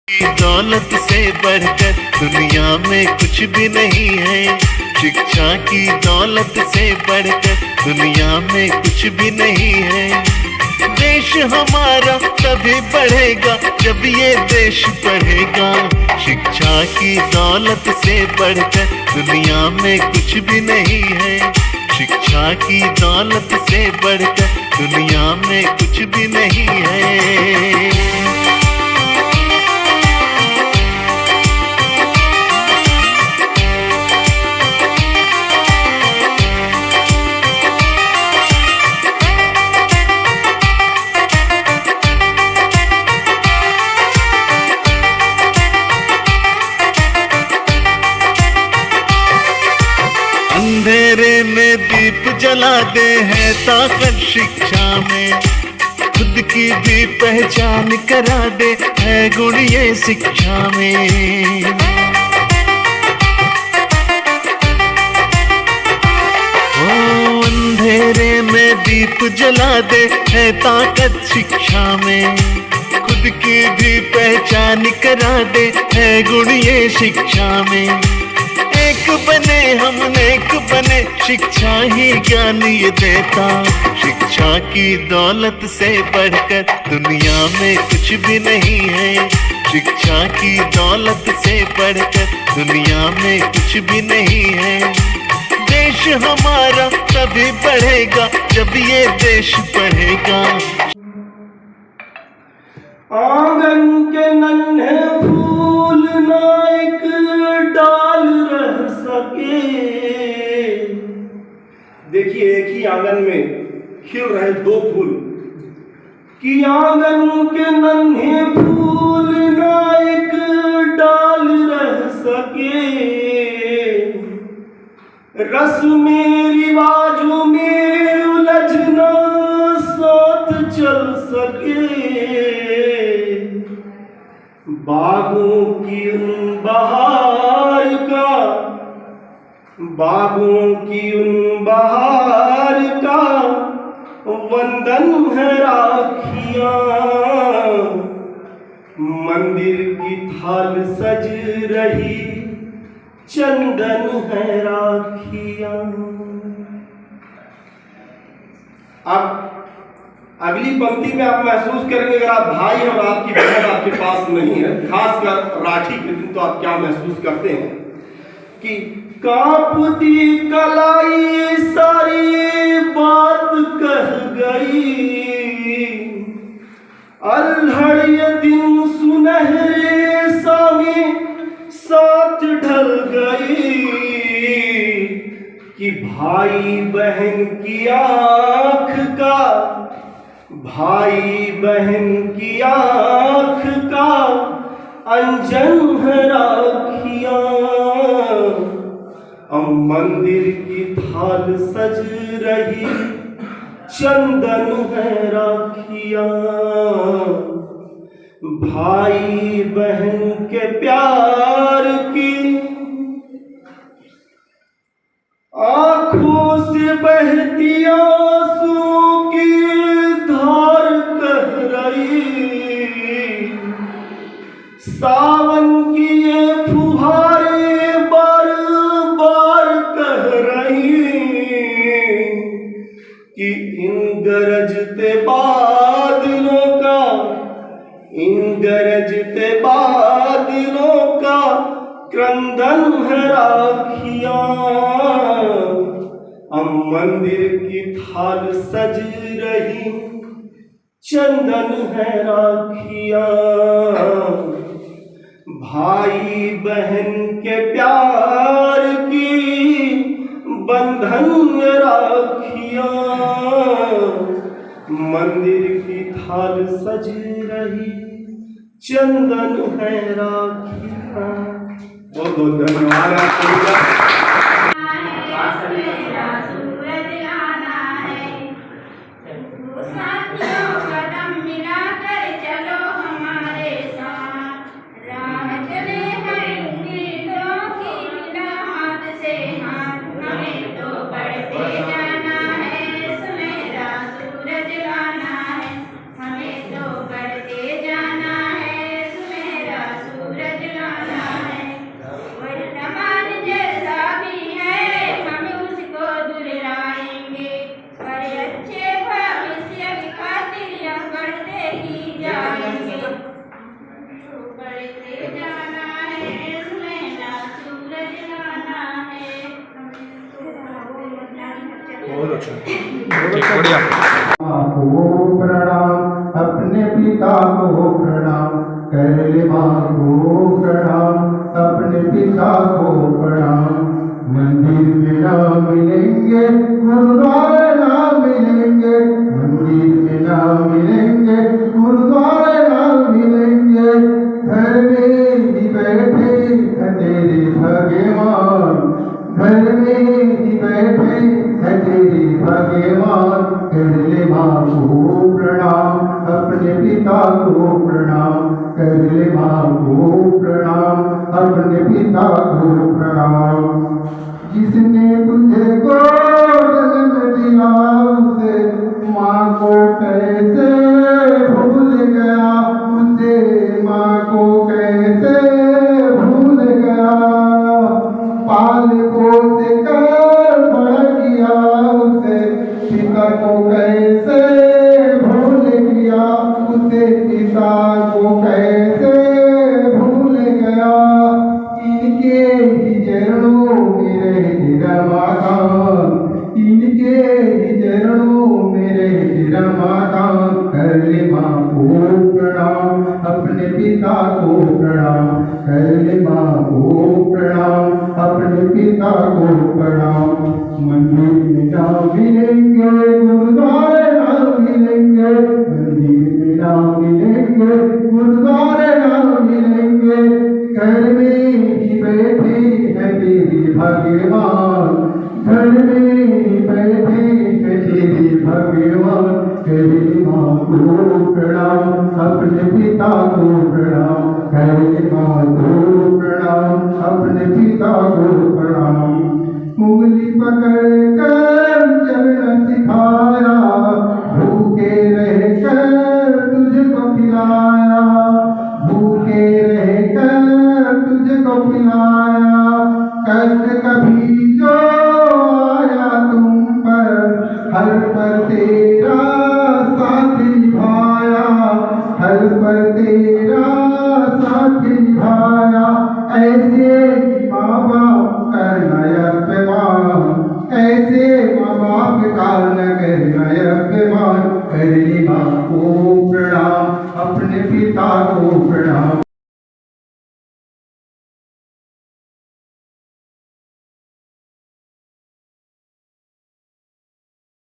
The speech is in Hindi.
दौलत से बढ़कर दुनिया में कुछ भी नहीं है। शिक्षा की दौलत से बढ़कर दुनिया में कुछ भी नहीं है। देश हमारा तभी बढ़ेगा जब ये देश पढ़ेगा। शिक्षा की दौलत से बढ़कर दुनिया में कुछ भी नहीं है। शिक्षा की दौलत से बढ़कर दुनिया में कुछ भी नहीं है। अंधेरे में दीप जला दे है ताकत शिक्षा में। खुद की भी पहचान करा दे है गुण ये शिक्षा में। ओ अंधेरे में दीप जला दे है ताकत शिक्षा में। खुद की भी पहचान करा दे है गुण ये शिक्षा में। एक बने हम नेक बने, शिक्षा ही ज्ञान ये देता। शिक्षा की दौलत से बढ़कर दुनिया में कुछ भी नहीं है। शिक्षा की दौलत से बढ़कर दुनिया में कुछ भी नहीं है। देश हमारा तभी बढ़ेगा जब ये देश पढ़ेगा। आंगन के नन्हे फूल ना एक डाल रह सके। देखिए एक ही आंगन में खिल रहे दो फूल कि आंगन के नन्हे फूल ना एक डाल रह सके। रस में रिवाजों में उलझना साथ चल सके। बागों की उन बहार का, बागों की उन बहार का वंदन है राखियां। मंदिर की थाल सज रही चंदन है राखियां। अब अगली पंक्ति में आप महसूस करेंगे, अगर आप भाई और आपकी बहन आपके पास नहीं है, खासकर राखी के दिन, तो आप क्या महसूस करते हैं कि कांपती कलाई सारी बात कह गई। अल्हड़ ये दिन सुनहरे सामे साथ ढल गई कि भाई बहन की आंख का, भाई बहन की आंख का अंजन है राखियां। अब मंदिर की थाल सज रही चंदन है राखियां। भाई बहन के प्यार की आंखों से बहती आंसू की धार कह रही। सावन की ये फुहारे बार बार कह रही कि इन गरजते बादलों का, इन गरजते बादलों का क्रंदन है राखियां। अब मंदिर की थाल सज रही चंदन है राखियां। भाई बहन के प्यार की बंधन राखियां। मंदिर की थाल सज रही चंदन है राखियां। बहुत बहुत धन्यवाद। कुछ ठीक, बढ़िया। को प्रणाम, अपने पिता को प्रणाम, कर ले माँ को प्रणाम, अपने पिता को प्रणाम। मंदिर में ना मिलेंगे, गुरुद्वारे ना मिलेंगे, मंदिर में ना मिलेंगे, गुरुद्वारे ना मिलेंगे। घर में ही बैठे है तेरे भगवान, घर में ही बैठे है तेरे भगवान। कर ले माँ को प्रणाम, अपने पिता को प्रणाम, कर ले माँ को प्रणाम, अपने पिता को प्रणाम। जिसने तुझे गोद में दिया उसे माँ को कैसे भूल गया, उसे माँ को कैसे भूल गया। पाल पोस कर बड़ा किया उसे पिता को कैसे भूल गया, उसे पिता को कैसे भूल गया। इनके ही चरणों में रहे रमाकांत, इनके ही चरणों में रहे रमाकांत। कर ले माँ को प्रणाम, अपने पिता को प्रणाम, कर ले माँ को प्रणाम, अपने पिता को प्रणाम। मंदिर में ना मिलेंगे, गुरुद्वारे ना मिलेंगे, मंदिर में ना मिलेंगे, गुरुद्वारे ना मिलेंगे। घर में ही बैठे है तेरे भगवान, घर में ही बैठे है तेरे भगवान। कर ले माँ को प्रणाम, अपने पिता को प्रणाम, कर ले माँ को प्रणाम, अपने पिता को प्रणाम। उंगली पकड़ कर चरण सिखाया, भूखे रह कर तुझको खिलाया, भूखे रह कर तुझको खिलाया। कष्ट कभी जो आया तुम पर, हर पर तेरा साथ निभाया, हर पर तेरा साथ निभाया। ऐसे माँ बाप करना अभिमान, ऐसे माँ बाप का न करना अभिमान। कर ले माँ को प्रणाम, अपने पिता को प्रणाम।